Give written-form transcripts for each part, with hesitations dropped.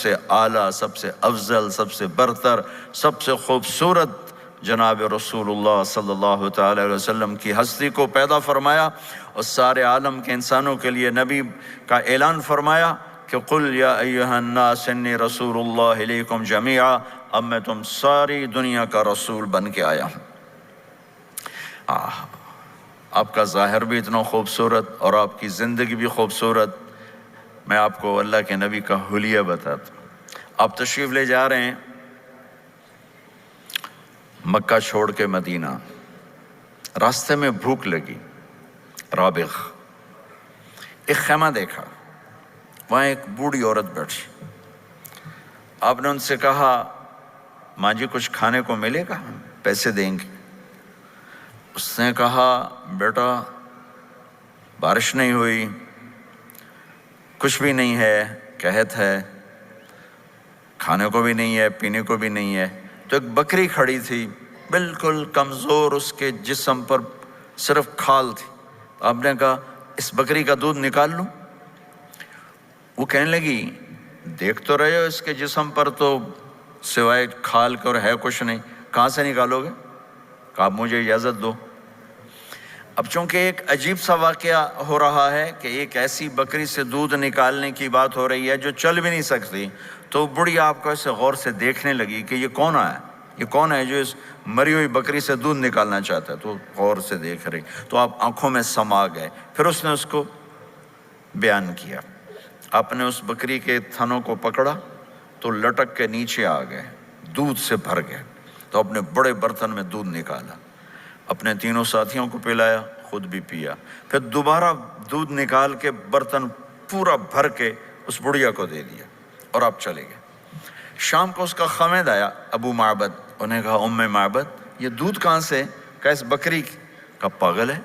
سے اعلیٰ، سب سے افضل، سب سے برتر، سب سے خوبصورت جناب رسول اللہ صلی اللہ تعالی علیہ وسلم کی ہستی کو پیدا فرمایا، اور سارے عالم کے انسانوں کے لیے نبی کا اعلان فرمایا کہ قل یا ایھا الناس انی رسول اللہ الیکم جمیعا، اب میں تم ساری دنیا کا رسول بن کے آیا ہوں۔ آپ کا ظاہر بھی اتنا خوبصورت اور آپ کی زندگی بھی خوبصورت۔ میں آپ کو اللہ کے نبی کا حلیہ بتاتا ہوں۔ آپ تشریف لے جا رہے ہیں مکہ چھوڑ کے مدینہ، راستے میں بھوک لگی، رابغ، ایک خیمہ دیکھا، وہاں ایک بوڑھی عورت بیٹھی۔ آپ نے ان سے کہا ماں جی کچھ کھانے کو ملے گا؟ پیسے دیں گے۔ اس نے کہا بیٹا بارش نہیں ہوئی، کچھ بھی نہیں ہے، قحط ہے، کھانے کو بھی نہیں ہے، پینے کو بھی نہیں ہے۔ تو ایک بکری کھڑی تھی، بالکل کمزور، اس کے جسم پر صرف کھال تھی۔ آپ نے کہا اس بکری کا دودھ نکال لوں؟ وہ کہنے لگی دیکھ تو رہے ہو اس کے جسم پر تو سوائے کھال کے اور ہے کچھ نہیں، کہاں سے نکالو گے؟ کہا آپ مجھے اجازت دو۔ اب چونکہ ایک عجیب سا واقعہ ہو رہا ہے کہ ایک ایسی بکری سے دودھ نکالنے کی بات ہو رہی ہے جو چل بھی نہیں سکتی، تو بڑھی آپ کو ایسے غور سے دیکھنے لگی کہ یہ کون ہے، یہ کون ہے جو اس مری ہوئی بکری سے دودھ نکالنا چاہتا ہے؟ تو غور سے دیکھ رہی، تو آپ آنکھوں میں سما گئے۔ پھر اس نے اس کو بیان کیا۔ آپ نے اس بکری کے تھنوں کو پکڑا تو لٹک کے نیچے آ گئے، دودھ سے بھر گئے۔ تو اپنے بڑے برتن میں دودھ نکالا، اپنے تینوں ساتھیوں کو پلایا، خود بھی پیا، پھر دوبارہ دودھ نکال کے برتن پورا بھر کے اس بڑھیا کو دے دیا، اور آپ چلے گئے۔ شام کو اس کا خامد آیا ابو معبد، انہیں کہا ام معبد یہ دودھ کہاں سے؟ کہا اس بکری کی۔ کہا پاگل ہے،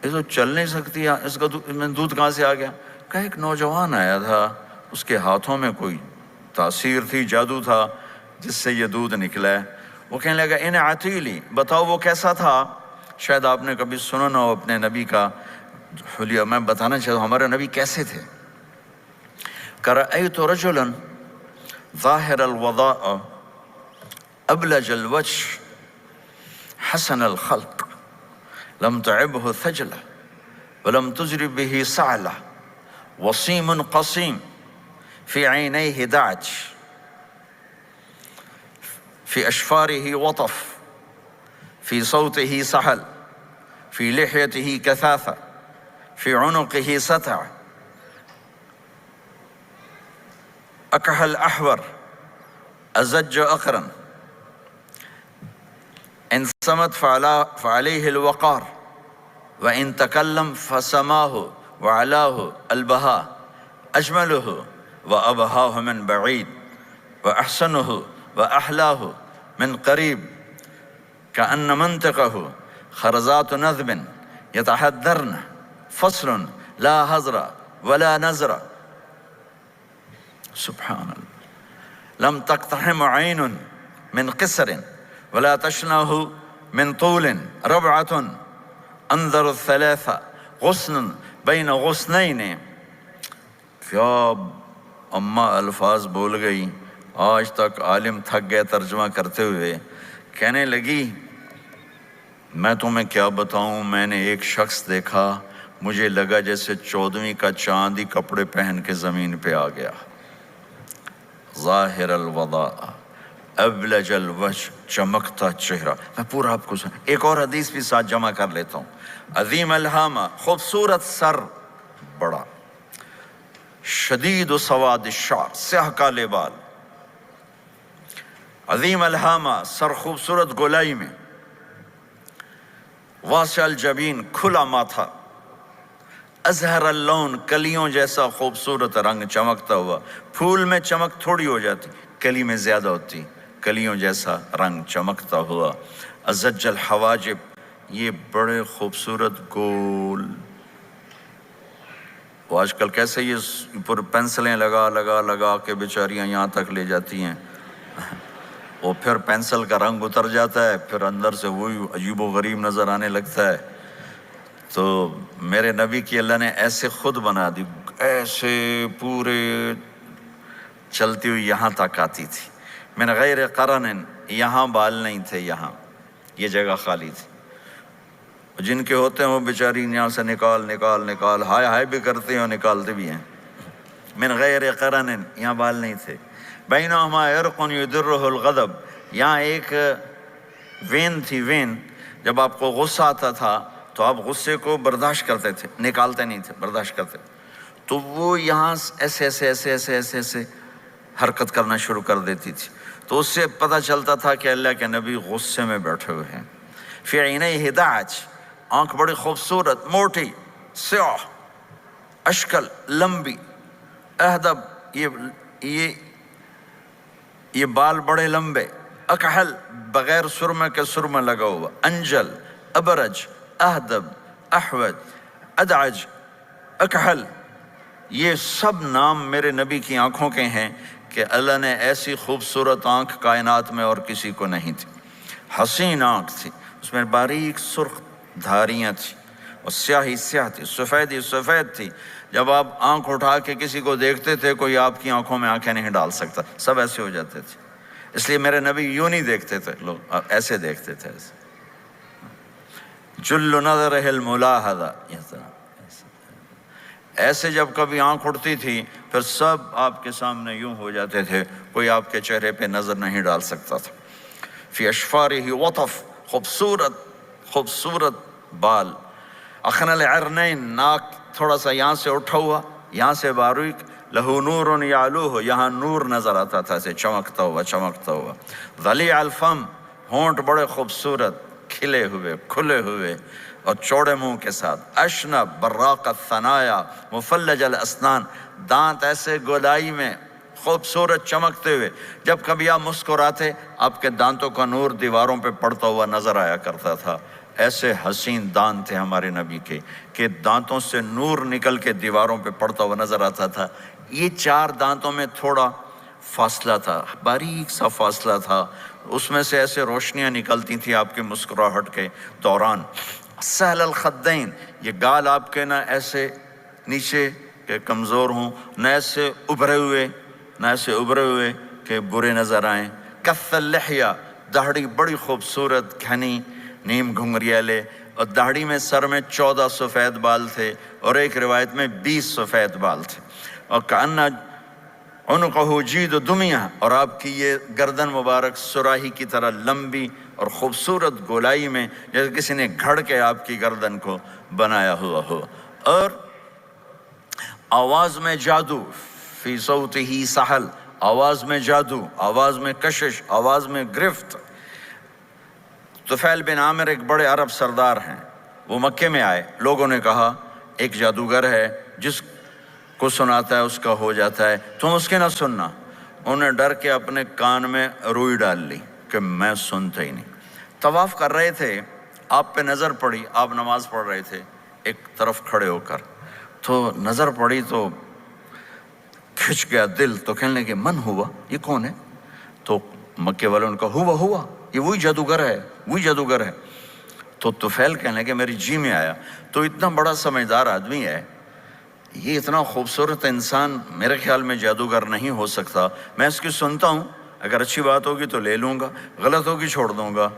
یہ تو چل نہیں سکتی، اس کا دودھ کہاں سے آ گیا؟ کہا ایک نوجوان آیا تھا، اس کے ہاتھوں میں کوئی تاثیر تھی، جادو تھا، جس سے یہ دودھ نکلا ہے۔ وہ کہنے لگا ان عتیلی، بتاؤ وہ کیسا تھا؟ شاید آپ نے کبھی سنا نہ ہو اپنے نبی کا حلیہ، میں بتانا چاہتا ہوں ہمارے نبی کیسے تھے۔ رأیت رجلا ظاہر الوضاء ابلج الوجه حسن الخلق لم تعبه ثجلة ولم تجرب به سعلة وصيم قصيم في عينيه دعج في أشفاره وطف في صوته سحل في لحيته كثافة في عنقه ستع أكحل أحور أزج أقرن إن صمت فعليه الوقار وإن تكلم فسماه وعلاه البهاء أجمله وأبهاه من بعيد وأحسنه وأحلاه من قريب كأن منطقه خرزات نذب يتحدرن فصل لا هزر ولا نزر سبحان الله لم تقتحم عين من قصر ولا تشنه من طول ربعة انظر الثلاثة غصن بين غصنين۔ کیا اماں الفاظ بول گئی، آج تک عالم تھک گئے ترجمہ کرتے ہوئے۔ کہنے لگی میں تمہیں کیا بتاؤں، میں نے ایک شخص دیکھا، مجھے لگا جیسے 14ویں کا چاند ہی کپڑے پہن کے زمین پہ آ گیا۔ ظاہر الوضاء ابلج الوجه، چمکتا چہرہ۔ میں پورا آپ کو ایک اور حدیث بھی ساتھ جمع کر لیتا ہوں۔ عظیم الہامہ، خوبصورت سر، بڑا، شدید و سواد الشعر، سیاہ کالے بال، عظیم الہامہ، سر خوبصورت گولائی میں، واسع الجبین، کھلا ماتھا، ازہر اللون، کلیوں جیسا خوبصورت رنگ چمکتا ہوا۔ پھول میں چمک تھوڑی ہو جاتی، کلی میں زیادہ ہوتی، کلیوں جیسا رنگ چمکتا ہوا۔ ازج الحواجب، یہ بڑے خوبصورت گول، وہ آج کل کیسے یہ پر پینسلیں لگا کے بیچاریاں یہاں تک لے جاتی ہیں، وہ پھر پینسل کا رنگ اتر جاتا ہے، پھر اندر سے وہی عجیب و غریب نظر آنے لگتا ہے۔ تو میرے نبی کی اللہ نے ایسے خود بنا دی، ایسے پورے چلتی ہوئی یہاں تک آتی تھی. من غیر قرن، یہاں بال نہیں تھے، یہاں یہ جگہ خالی تھی. جن کے ہوتے ہیں وہ بیچاری یہاں سے نکال نکال نکال ہائے ہائے بھی کرتے ہیں اور نکالتے بھی ہیں. من غیر قرن، یہاں بال نہیں تھے. بینہما عرق یدرہ الغضب، یہاں ایک وین تھی. وین، جب آپ کو غصہ آتا تھا تو آپ غصے کو برداشت کرتے تھے، نکالتے نہیں تھے، برداشت کرتے. تو وہ یہاں ایسے ایسے ایسے ایسے ایسے ایسے حرکت کرنا شروع کر دیتی تھی. تو اس سے پتہ چلتا تھا کہ اللہ کے نبی غصے میں بیٹھے ہوئے ہیں. فی عینیہ دعج، آنکھ بڑی خوبصورت، موٹی، سیاہ، اشکل، لمبی، اہدب، یہ بال بڑے لمبے، اکحل، بغیر سرمے کے سرمہ لگا ہوا، انجل، ابرج، اہدب، احوج، ادعج، اکحل، یہ سب نام میرے نبی کی آنکھوں کے ہیں کہ اللہ نے ایسی خوبصورت آنکھ کائنات میں اور کسی کو نہیں تھی. حسین آنکھ تھی، اس میں باریک سرخ دھاریاں تھیں اور سیاہی سیاہ تھی، سفیدی سفید تھی. جب آپ آنکھ اٹھا کے کسی کو دیکھتے تھے کوئی آپ کی آنکھوں میں آنکھیں نہیں ڈال سکتا، سب ایسے ہو جاتے تھے. اس لیے میرے نبی یوں نہیں دیکھتے تھے، لوگ ایسے دیکھتے تھے. جل نظرہ الملاحظہ، ایسے جب کبھی آنکھ اٹھتی تھی پھر سب آپ کے سامنے یوں ہو جاتے تھے، کوئی آپ کے چہرے پہ نظر نہیں ڈال سکتا تھا. فی اشفارہ وطف، خوبصورت خوبصورت بال. اخنل عرنین، ناک تھوڑا سا یہاں سے اٹھا ہوا، یہاں سے باریک. لہو نور یعلوہ، یہاں نور نظر آتا تھا ایسے چمکتا ہوا چمکتا ہوا. ضلیع الفم، ہونٹ بڑے خوبصورت، کھلے ہوئے کھلے ہوئے اور چوڑے منہ کے ساتھ. اشنب براق الثنایا مفلج الاسنان، دانت ایسے گودائی میں خوبصورت چمکتے ہوئے. جب کبھی آپ مسکراتے آپ کے دانتوں کا نور دیواروں پہ پڑتا ہوا نظر آیا کرتا تھا. ایسے حسین دانت تھے ہمارے نبی کے کہ دانتوں سے نور نکل کے دیواروں پہ پڑتا ہوا نظر آتا تھا. یہ 4 دانتوں میں تھوڑا فاصلہ تھا، باریک سا فاصلہ تھا، اس میں سے ایسے روشنیاں نکلتی تھیں آپ کے مسکراہٹ کے دوران. سہل الخدین، یہ گال آپ کے نہ ایسے نیچے کہ کمزور ہوں، نہ ایسے ابھرے ہوئے کہ برے نظر آئیں. کث اللحیہ، داڑھی بڑی خوبصورت گھنی نیم گھنگریالے، اور داڑھی میں سر میں 14 سفید بال تھے اور ایک روایت میں 20 سفید بال تھے. اور کأنہ عنقہ جید دمیہ، اور آپ کی یہ گردن مبارک سراہی کی طرح لمبی اور خوبصورت گولائی میں، جیسے کسی نے گھڑ کے آپ کی گردن کو بنایا ہوا ہو. اور آواز میں جادو، فی صوتہ سحل، آواز میں جادو، آواز میں کشش، آواز میں گرفت. طفیل بن عامر ایک بڑے عرب سردار ہیں، وہ مکے میں آئے. لوگوں نے کہا ایک جادوگر ہے جس کو سناتا ہے اس کا ہو جاتا ہے، تم اس کے نہ سننا. انہوں نے ڈر کے اپنے کان میں روئی ڈال لی کہ میں سنتا ہی نہیں. طواف کر رہے تھے، آپ پہ نظر پڑی، آپ نماز پڑھ رہے تھے ایک طرف کھڑے ہو کر، تو نظر پڑی تو کھچ گیا دل. تو کہنے لگے من ہوا، یہ کون ہے؟ تو مکے والوں نے کہا ہوا یہ وہی جادوگر ہے. تو طفیل کہنے لگے میری جی میں آیا، تو اتنا بڑا سمجھدار آدمی ہے، یہ اتنا خوبصورت انسان میرے خیال میں جادوگر نہیں ہو سکتا. میں اس کی سنتا ہوں، اگر اچھی بات ہوگی تو لے لوں گا، غلط ہوگی چھوڑ دوں گا.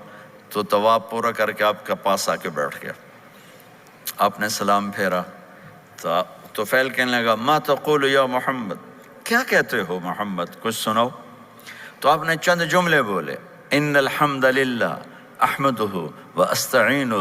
تو طواف پورا کر کے آپ کے پاس آ کے بیٹھ گیا. آپ نے سلام پھیرا تو طفیل کہنے لگا ما تقول یا محمد، کیا کہتے ہو محمد، کچھ سناؤ. تو آپ نے چند جملے بولے، ان الحمد للہ احمدہ واستعینہ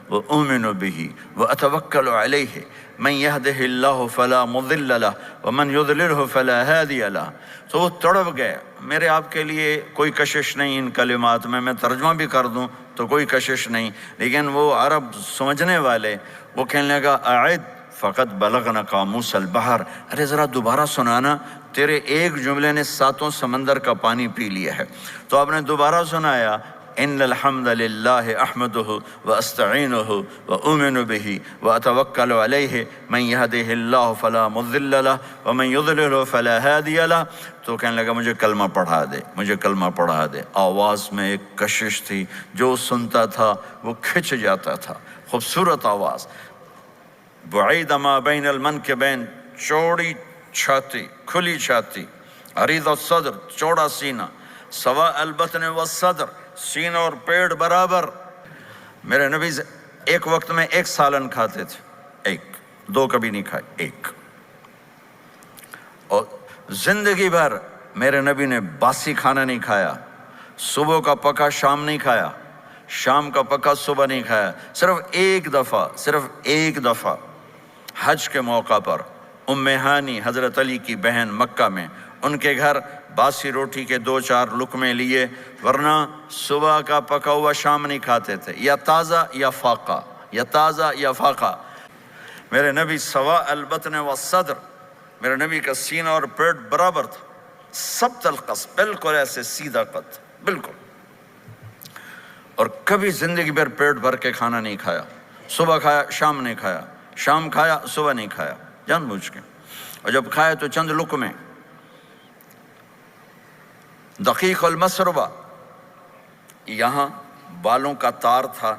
واؤمن بہ واتوکل علیہ من یہدہ اللہ فلا مضل لہ ومن یضللہ فلا ہادی لہ. تو وہ تڑپ گئے. میرے آپ کے لیے کوئی کشش نہیں ان کلمات میں ترجمہ بھی کر دوں تو کوئی کشش نہیں. لیکن وہ عرب سمجھنے والے وہ کہنے لگا اعد فقط بلغنا قاموس البحر، ارے ذرا دوبارہ سنانا، تیرے ایک جملے نے 7 سمندر کا پانی پی لیا ہے. تو آپ نے دوبارہ سنایا ان الحمد للہ احمدہ واستعینہ واؤمن بہ واتوکل علیہ من یہدہ اللہ فلا مضل لہ ومن یضللہ فلا ہادی لہ. تو کہنے لگا مجھے کلمہ پڑھا دے. آواز میں ایک کشش تھی، جو سنتا تھا وہ کھچ جاتا تھا. خوبصورت آواز. بعید ما بین المنکبین، چوڑی چھاتی، کھلی چھاتی، عریض الصدر چوڑا سینہ، سوا البطن والصدر سینہ اور پیٹ برابر۔ میرے نبی ایک وقت میں 1 سالن کھاتے تھے، 1 2 کبھی نہیں کھائے، 1۔ اور زندگی بھر میرے نبی نے باسی کھانا نہیں کھایا، صبح کا پکا شام نہیں کھایا، شام کا پکا صبح نہیں کھایا۔ صرف ایک دفعہ حج کے موقع پر ام ہانی حضرت علی کی بہن مکہ میں، ان کے گھر باسی روٹی کے 2-4 لقمے لیے، ورنہ صبح کا پکا ہوا شام نہیں کھاتے تھے، یا تازہ یا فاقہ۔ میرے نبی سوا البطن والصدر، میرے نبی کا سینہ اور پیٹ برابر تھا، سبط القصد، بالکل ایسے سیدھا قد، بالکل۔ اور کبھی زندگی بھر پیٹ بھر کے کھانا نہیں کھایا، صبح کھایا شام نہیں کھایا، شام کھایا صبح نہیں کھایا، جان بوجھ کے۔ اور جب کھایا تو چند لقمے۔ دقیق المسربہ، یہاں بالوں کا تار تھا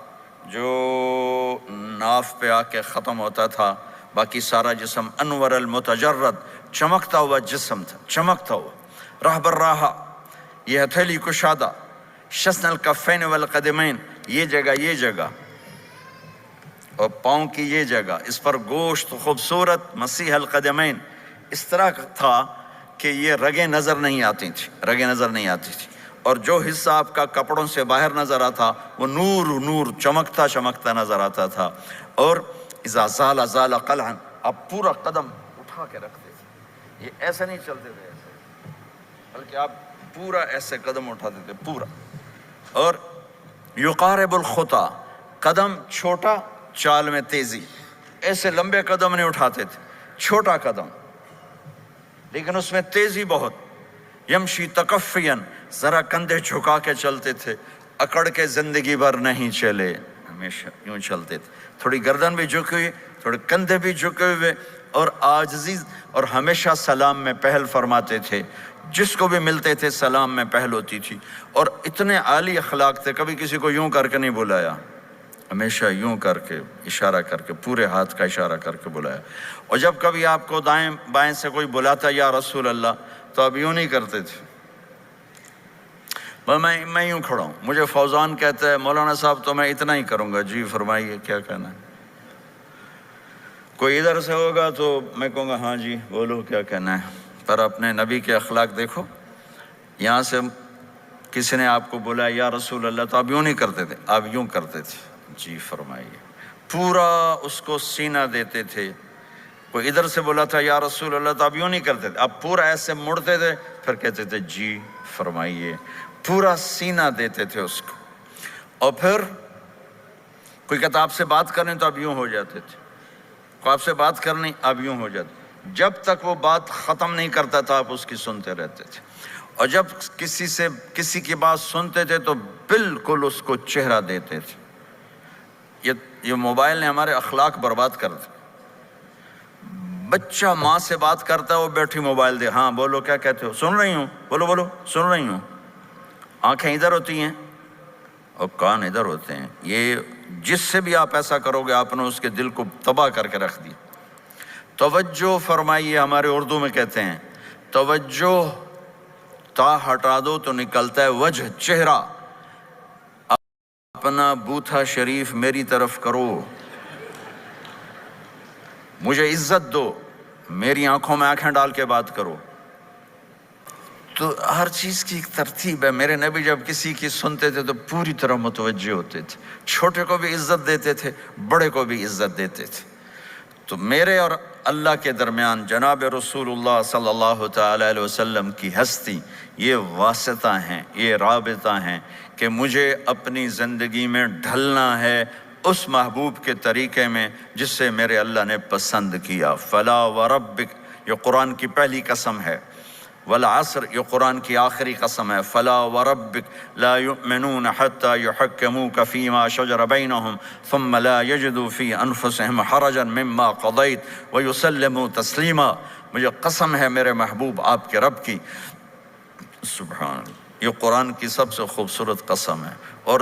جو ناف پہ آ کے ختم ہوتا تھا، باقی سارا جسم انور المتجرد، چمکتا ہوا جسم تھا، چمکتا ہوا۔ رہب الراحہ، یہ ہتھیلی کشادہ، شسن الکفین والقدمین، یہ جگہ اور پاؤں کی یہ جگہ، اس پر گوشت خوبصورت، مسیح القدمین، اس طرح تھا کہ یہ رگیں نظر نہیں آتی تھی، اور جو حصہ آپ کا کپڑوں سے باہر نظر آتا وہ نور چمکتا نظر آتا تھا۔ اور اذا زال قلعا، آپ پورا قدم اٹھا کے رکھتے تھے، یہ ایسے نہیں چلتے تھے ایسے، بلکہ آپ پورا ایسے قدم اٹھاتے تھے پورا۔ اور یقارب الخطا، قدم چھوٹا چال میں تیزی، ایسے لمبے قدم نہیں اٹھاتے تھے، چھوٹا قدم لیکن اس میں تیزی بہت۔ یمشی تکفین، ذرا کندھے جھکا کے چلتے تھے، اکڑ کے زندگی بھر نہیں چلے، ہمیشہ یوں چلتے تھے، تھوڑی گردن بھی جھکی ہوئی، تھوڑے کندھے بھی جھکے ہوئے، اور عاجزی، اور ہمیشہ سلام میں پہل فرماتے تھے، جس کو بھی ملتے تھے سلام میں پہل ہوتی تھی۔ اور اتنے عالی اخلاق تھے، کبھی کسی کو یوں کر کے نہیں بلایا، ہمیشہ یوں کر کے اشارہ کر کے، پورے ہاتھ کا اشارہ کر کے بلایا۔ اور جب کبھی آپ کو دائیں بائیں سے کوئی بلاتا یا رسول اللہ، تو آپ یوں نہیں کرتے تھے، میں یوں کھڑا ہوں، مجھے فوزان کہتا ہے مولانا صاحب تو میں اتنا ہی کروں گا، جی فرمائیے کیا کہنا ہے۔ کوئی ادھر سے ہوگا تو میں کہوں گا ہاں جی بولو کیا کہنا ہے۔ پر اپنے نبی کے اخلاق دیکھو، یہاں سے کسی نے آپ کو بولا یا رسول اللہ تو آپ یوں نہیں کرتے تھے، آپ یوں کرتے تھے، جی فرمائیے، پورا اس کو سینہ دیتے تھے۔ کوئی ادھر سے بولا تھا یا رسول اللہ تو آپ یوں نہیں کرتے تھے، آپ پورا ایسے مڑتے تھے، پھر کہتے تھے جی فرمائیے، پورا سینہ دیتے تھے اس کو۔ اور پھر کوئی کہتا آپ سے بات کریں تو آپ یوں ہو جاتے تھے، کوئی آپ سے بات کرنی آپ یوں ہو جاتے، جب تک وہ بات ختم نہیں کرتا تھا آپ اس کی سنتے رہتے تھے۔ اور جب کسی کی بات سنتے تھے تو بالکل اس کو چہرہ دیتے تھے۔ یہ موبائل نے ہمارے اخلاق برباد کر دی۔ بچہ ماں سے بات کرتا ہے، وہ بیٹھی موبائل دے، ہاں بولو کیا کہتے ہو، سن رہی ہوں، بولو سن رہی ہوں، آنکھیں ادھر ہوتی ہیں اور کان ادھر ہوتے ہیں۔ یہ جس سے بھی آپ ایسا کرو گے آپ نے اس کے دل کو تباہ کر کے رکھ دیا۔ توجہ فرمائیے، ہمارے اردو میں کہتے ہیں توجہ، تا ہٹا دو تو نکلتا ہے وجہ، چہرہ۔ اپنا بوتھا شریف میری طرف کرو، مجھے عزت دو، میری آنکھوں میں آنکھیں ڈال کے بات کرو۔ تو ہر چیز کی ایک ترتیب ہے۔ میرے نبی جب کسی کی سنتے تھے تو پوری طرح متوجہ ہوتے تھے، چھوٹے کو بھی عزت دیتے تھے، بڑے کو بھی عزت دیتے تھے۔ تو میرے اور اللہ کے درمیان جناب رسول اللہ صلی اللہ تعالی علیہ وسلم کی ہستی، یہ واسطہ ہیں، یہ رابطہ ہیں کہ مجھے اپنی زندگی میں ڈھلنا ہے اس محبوب کے طریقے میں جس سے میرے اللہ نے پسند کیا۔ فلا وربک، یہ قرآن کی پہلی قسم ہے، والعصر، یہ قرآن کی آخری قسم ہے۔ فلا وربک لا یؤمنون حتی یحکموک فیما شجر بینہم ثم لا یجدوا فی انفسہم حرجا مما قضیت ویسلموا تسلیما۔ مجھے قسم ہے میرے محبوب آپ کے رب کی، سبحان اللہ، یہ قرآن کی سب سے خوبصورت قسم ہے، اور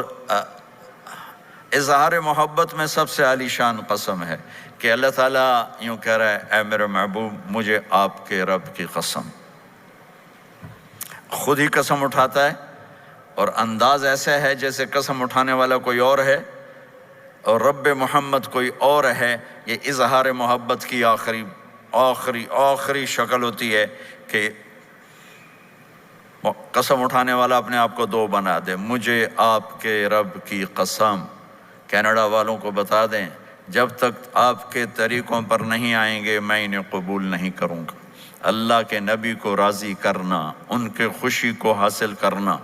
اظہار محبت میں سب سے عالی شان قسم ہے کہ اللہ تعالیٰ یوں کہہ رہا ہے، اے میرے محبوب مجھے آپ کے رب کی قسم، خود ہی قسم اٹھاتا ہے اور انداز ایسا ہے جیسے قسم اٹھانے والا کوئی اور ہے اور رب محمد کوئی اور ہے۔ یہ اظہار محبت کی آخری شکل ہوتی ہے کہ قسم اٹھانے والا اپنے آپ کو دو بنا دے۔ مجھے آپ کے رب کی قسم، کینیڈا والوں کو بتا دیں جب تک آپ کے طریقوں پر نہیں آئیں گے میں انہیں قبول نہیں کروں گا۔ اللہ کے نبی کو راضی کرنا، ان کے خوشی کو حاصل کرنا،